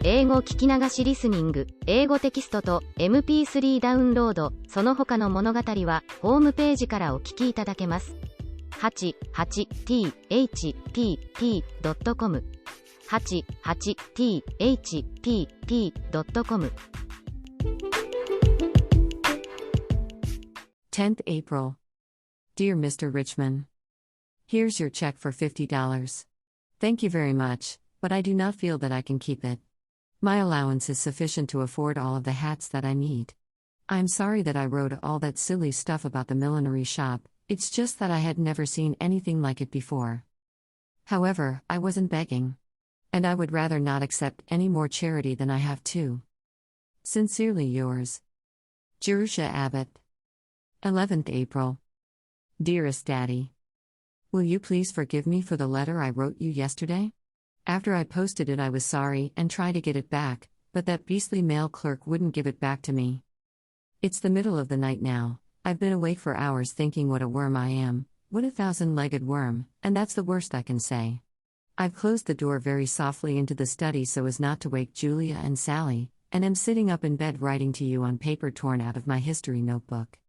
英語聞き流しリスニング、英語テキストと MP3 ダウンロード、その他の物語はホームページからお聞きいただけます。88thpp.com 88thpp.com 10th April. Dear Mr. Richman, here's your check for $50. Thank you very much, but I do not feel that I can keep it. My allowance is sufficient to afford all of the hats that I need. I'm sorry that I wrote all that silly stuff about the millinery shop, it's just that I had never seen anything like it before. However, I wasn't begging. And I would rather not accept any more charity than I have to. Sincerely yours, Jerusha Abbott. 11th April. Dearest Daddy, will you please forgive me for the letter I wrote you yesterday? After I posted it, I was sorry and tried to get it back, but that beastly mail clerk wouldn't give it back to me. It's the middle of the night now. I've been awake for hours thinking what a worm I am, what a thousand-legged worm, and that's the worst I can say. I've closed the door very softly into the study so as not to wake Julia and Sally, and am sitting up in bed writing to you on paper torn out of my history notebook.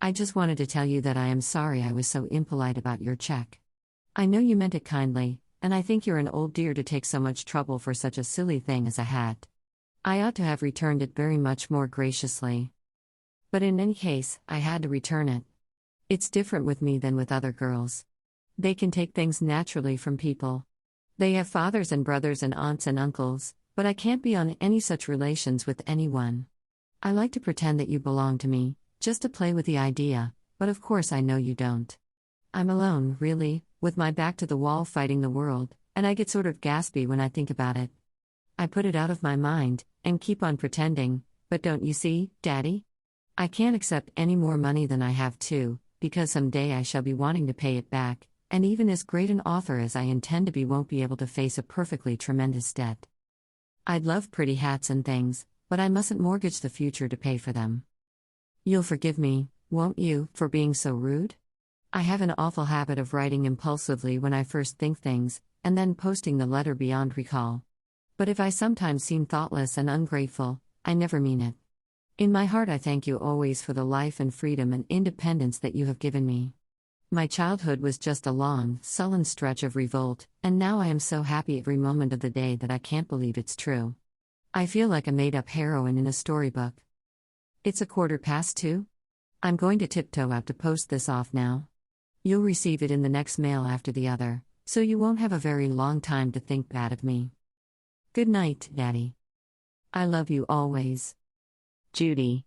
I just wanted to tell you that I am sorry I was so impolite about your check. I know you meant it kindly, and I think you're an old dear to take so much trouble for such a silly thing as a hat. I ought to have returned it very much more graciously. But in any case, I had to return it. It's different with me than with other girls. They can take things naturally from people. They have fathers and brothers and aunts and uncles, but I can't be on any such relations with anyone. I like to pretend that you belong to me, just to play with the idea, but of course I know you don't. I'm alone, really, with my back to the wall fighting the world, and I get sort of gaspy when I think about it. I put it out of my mind, and keep on pretending, but don't you see, Daddy? I can't accept any more money than I have to, because someday I shall be wanting to pay it back, and even as great an author as I intend to be won't be able to face a perfectly tremendous debt. I'd love pretty hats and things, but I mustn't mortgage the future to pay for them. You'll forgive me, won't you, for being so rude? I have an awful habit of writing impulsively when I first think things, and then posting the letter beyond recall. But if I sometimes seem thoughtless and ungrateful, I never mean it. In my heart I thank you always for the life and freedom and independence that you have given me. My childhood was just a long, sullen stretch of revolt, and now I am so happy every moment of the day that I can't believe it's true. I feel like a made-up heroine in a storybook. It's 2:15. I'm going to tiptoe out to post this off now. You'll receive it in the next mail after the other, so you won't have a very long time to think bad of me. Good night, Daddy. I love you always. Judy.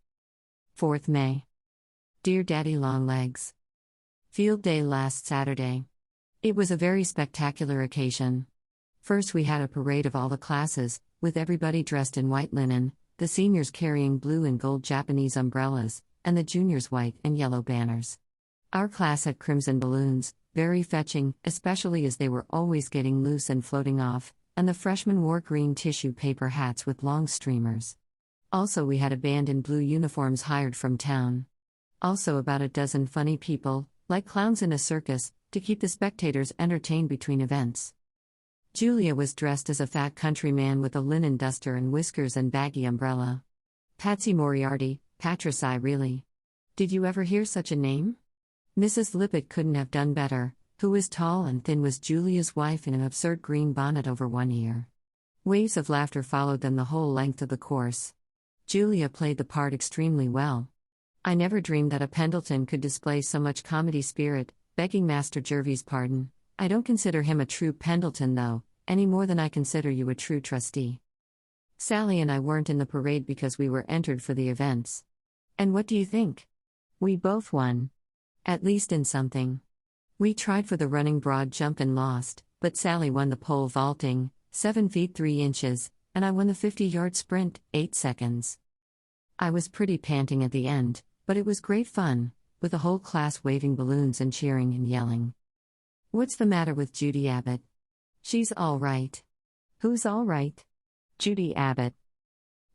4th May. Dear Daddy Longlegs. Field day last Saturday. It was a very spectacular occasion. First we had a parade of all the classes, with everybody dressed in white linen, the seniors carrying blue and gold Japanese umbrellas, and the juniors white and yellow banners. Our class had crimson balloons, very fetching, especially as they were always getting loose and floating off, and the freshmen wore green tissue paper hats with long streamers. Also we had a band in blue uniforms hired from town. Also about a dozen funny people, like clowns in a circus, to keep the spectators entertained between events. Julia was dressed as a fat countryman with a linen duster and whiskers and baggy umbrella. Patsy Moriarty, Patrici really. Did you ever hear such a name? Mrs. Lippett couldn't have done better. Who was tall and thin was Julia's wife in an absurd green bonnet over one ear. Waves of laughter followed them the whole length of the course. Julia played the part extremely well. I never dreamed that a Pendleton could display so much comedy spirit, begging Master Jervy's pardon. I don't consider him a true Pendleton though, any more than I consider you a true trustee. Sally and I weren't in the parade because we were entered for the events. And what do you think? We both won. At least in something. We tried for the running broad jump and lost, but Sally won the pole vaulting, 7 feet 3 inches, and I won the 50-yard sprint, 8 seconds. I was pretty panting at the end, but it was great fun, with the whole class waving balloons and cheering and yelling. What's the matter with Judy Abbott? She's all right. Who's all right? Judy Abbott.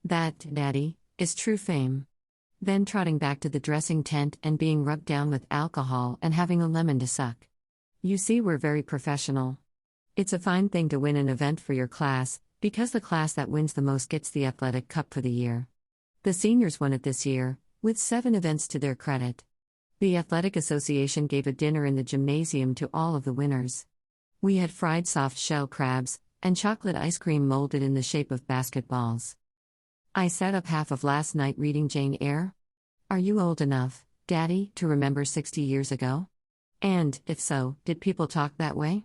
That, Daddy, is true fame. Then trotting back to the dressing tent and being rubbed down with alcohol and having a lemon to suck. You see, we're very professional. It's a fine thing to win an event for your class, Because the class that wins the most gets the athletic cup for the year. The seniors won it this year, with 7 events to their credit. The Athletic Association gave a dinner in the gymnasium to all of the winners. We had fried soft-shell crabs, and chocolate ice cream molded in the shape of basketballs. I sat up half of last night reading Jane Eyre. Are you old enough, Daddy, to remember 60 years ago? And, if so, did people talk that way?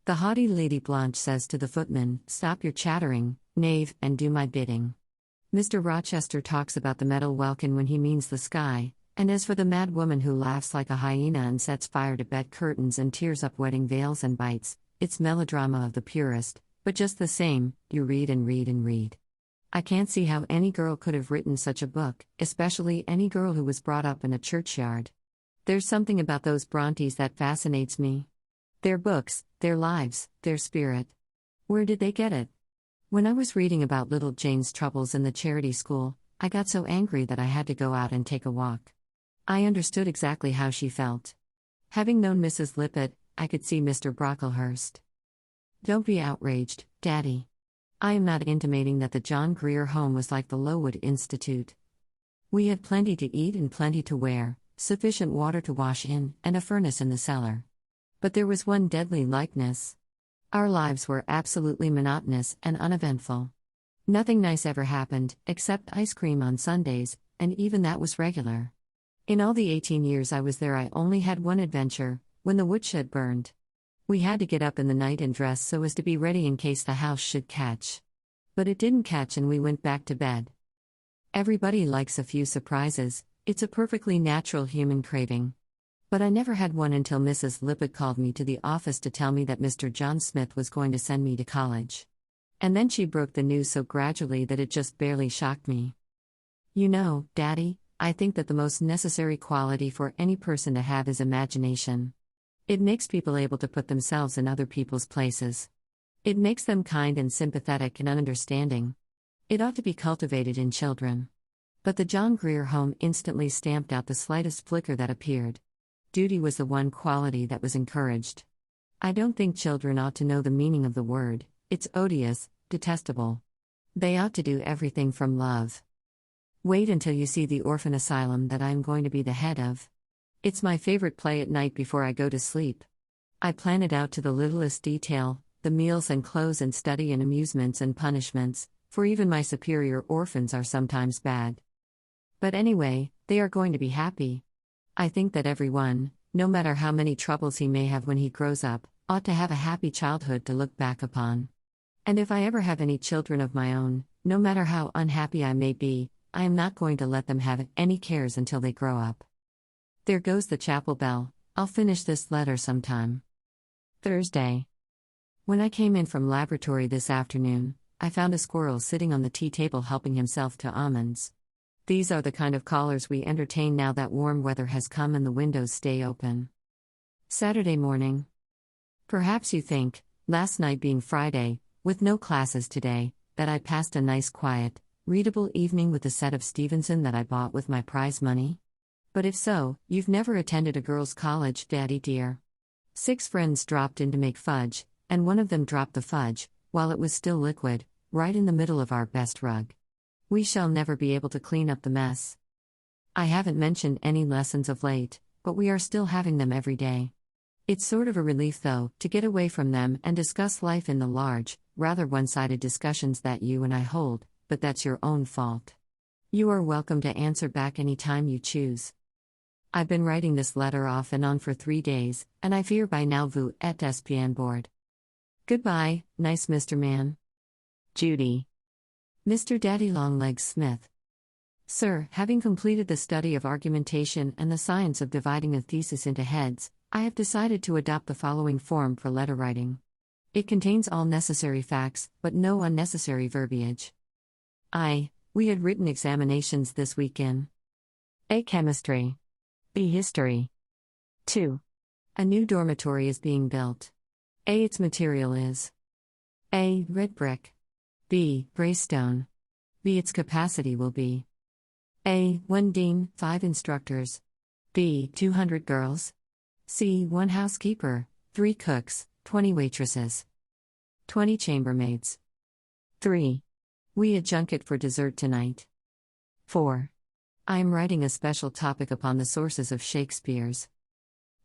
The haughty Lady Blanche says to the footman, "Stop your chattering, knave, and do my bidding." Mr. Rochester talks about the meadow welkin when he means the sky, and as for the mad woman who laughs like a hyena and sets fire to bed curtains and tears up wedding veils and bites, it's melodrama of the purest, but just the same, you read and read and read. I can't see how any girl could have written such a book, especially any girl who was brought up in a churchyard. There's something about those Brontes that fascinates me. Their books, their lives, their spirit. Where did they get it? When I was reading about little Jane's troubles in the charity school, I got so angry that I had to go out and take a walk. I understood exactly how she felt. Having known Mrs. Lippett, I could see Mr. Brocklehurst. Don't be outraged, Daddy. I am not intimating that the John Grier home was like the Lowood Institute. We had plenty to eat and plenty to wear, sufficient water to wash in, and a furnace in the cellar. But there was one deadly likeness. Our lives were absolutely monotonous and uneventful. Nothing nice ever happened, except ice cream on Sundays, and even that was regular. In all the 18 years I was there, I only had one adventure, when the woodshed burned. We had to get up in the night and dress so as to be ready in case the house should catch. But it didn't catch and we went back to bed. Everybody likes a few surprises, it's a perfectly natural human craving. But I never had one until Mrs. Lippett called me to the office to tell me that Mr. John Smith was going to send me to college. And then she broke the news so gradually that it just barely shocked me. You know, Daddy, I think that the most necessary quality for any person to have is imagination. It makes people able to put themselves in other people's places. It makes them kind and sympathetic and understanding. It ought to be cultivated in children. But the John Grier home instantly stamped out the slightest flicker that appeared. Duty was the one quality that was encouraged. I don't think children ought to know the meaning of the word, it's odious, detestable. They ought to do everything from love. Wait until you see the orphan asylum that I am going to be the head of. It's my favorite play at night before I go to sleep. I plan it out to the littlest detail, the meals and clothes and study and amusements and punishments, for even my superior orphans are sometimes bad. But anyway, they are going to be happy. I think that everyone, no matter how many troubles he may have when he grows up, ought to have a happy childhood to look back upon. And if I ever have any children of my own, no matter how unhappy I may be, I am not going to let them have any cares until they grow up. There goes the chapel bell. I'll finish this letter sometime. Thursday. When I came in from laboratory this afternoon, I found a squirrel sitting on the tea table helping himself to almonds. These are the kind of callers we entertain now that warm weather has come and the windows stay open. Saturday morning. Perhaps you think, last night being Friday, with no classes today, that I passed a nice quiet, readable evening with a set of Stevenson that I bought with my prize money? But if so, you've never attended a girls' college, Daddy dear. 6 friends dropped in to make fudge, and one of them dropped the fudge, while it was still liquid, right in the middle of our best rug. We shall never be able to clean up the mess. I haven't mentioned any lessons of late, but we are still having them every day. It's sort of a relief, though, to get away from them and discuss life in the large, rather one-sided discussions that you and I hold, but that's your own fault. You are welcome to answer back any time you choose. I've been writing this letter off and on for 3 days, and I fear by now vous êtes bien bored. Goodbye, nice Mr. Man. Judy. Mr. Daddy Longlegs Smith. Sir, having completed the study of argumentation and the science of dividing a thesis into heads, I have decided to adopt the following form for letter writing. It contains all necessary facts, but no unnecessary verbiage. We had written examinations this week in A. Chemistry. B. History. 2. A new dormitory is being built. A. Its material is A. Red brick. B. Gray stone. B. Its capacity will be A. 1 dean, 5 instructors. B. 200 girls. C. 1 housekeeper, 3 cooks, 20 waitresses, 20 chambermaids. 3. We a junket for dessert tonight. 4. I am writing a special topic upon the sources of Shakespeare's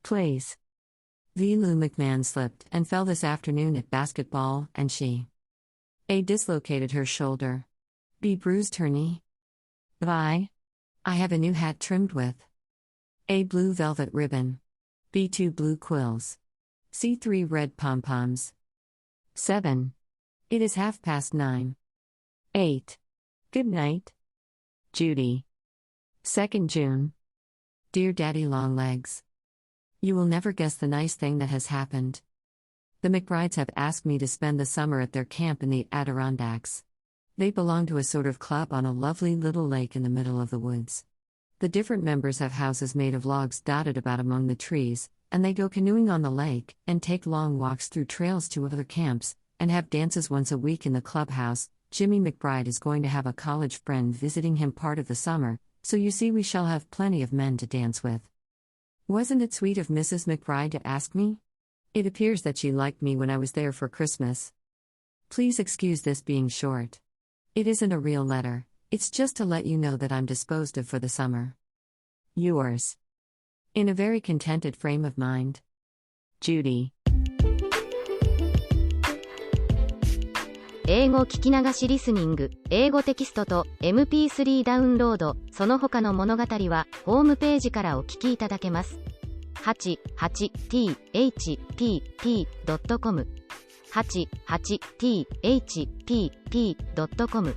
plays. V. Lou McMahon slipped and fell this afternoon at basketball, and she A. dislocated her shoulder. B. bruised her knee. I have a new hat trimmed with A. blue velvet ribbon. B. 2 blue quills. C. 3 red pom-poms. 7. It is 9:30. 8. Good night, Judy. 2nd June. Dear Daddy Longlegs, you will never guess the nice thing that has happened. The McBrides have asked me to spend the summer at their camp in the Adirondacks. They belong to a sort of club on a lovely little lake in the middle of the woods. The different members have houses made of logs dotted about among the trees, and they go canoeing on the lake, and take long walks through trails to other camps, and have dances once a week in the clubhouse. Jimmy McBride is going to have a college friend visiting him part of the summer, so you see we shall have plenty of men to dance with. Wasn't it sweet of Mrs. McBride to ask me? It appears that she liked me when I was there for Christmas. Please excuse this being short. It isn't a real letter, it's just to let you know that I'm disposed of for the summer. Yours. In a very contented frame of mind. Judy. 英語聞き流しリスニング、英語テキストと MP3 ダウンロード、その他の物語はホームページからお聞きいただけます。88thpp.com 88thpp.com